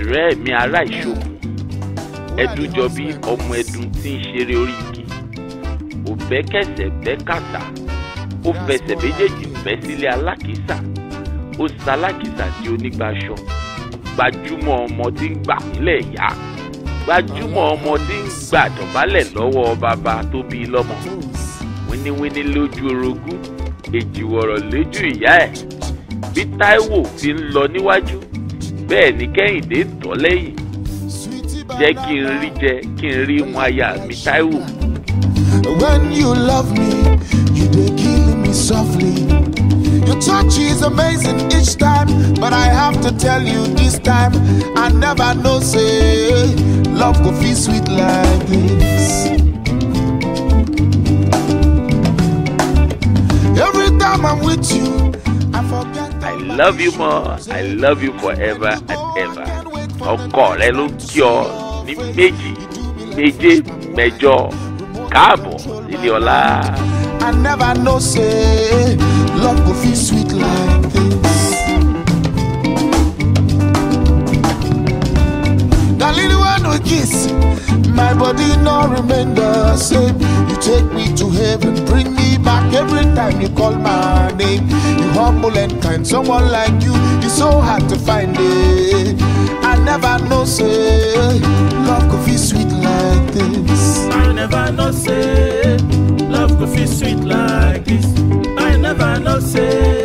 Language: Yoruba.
ọ̀rẹ́ mi ará ìṣòkun ẹdun jọ bí ọmọ ẹdun tí ń ṣeré orí igi ó bẹ́ kẹsẹ̀ bẹ́ kàtà ó fẹsẹ̀ méjèèjì bẹ́ sílé alákìísà ó sa alákìísà di onígbàṣọ gbajúmọ̀ ọmọ tí ń gbà nílẹ̀ ìyá gbajúmọ̀ ọmọ tí ń gbà dọ̀bálẹ̀ lọ́wọ́ bàbá tó bí lọ́mọ wíníwíní lójú orogún èjìwọ̀rọ̀ lójú ìyá ẹ̀ bí Táíwò fi ń lọ níwájú bẹ́ẹ̀ ni Kẹ́hìndé ń tọ̀ lẹ́yìn jẹ́ kí n rí jẹ kí n rí mu aya mi Táíwò. When you love me, you dey kill me softly. Your touch is amazing each time, but I have to tell you this time, I never know say love go feel sweet like this. Every time I'm with you, I forget. I love you more. I love you forever and ever. Ọkọ rẹ ló kí ọ ní méjì méje mẹ́jọ káàbọ̀ sílé ọlá. I never know say love go feel sweet like this. Darling, when we kiss, my body no remain the same. You take me to heaven, bring me back every time you call my name. You humble and kind, someone like you is so hard to find it. I never know say love could feel sweet like this. I never know say love could feel sweet like this. I never know say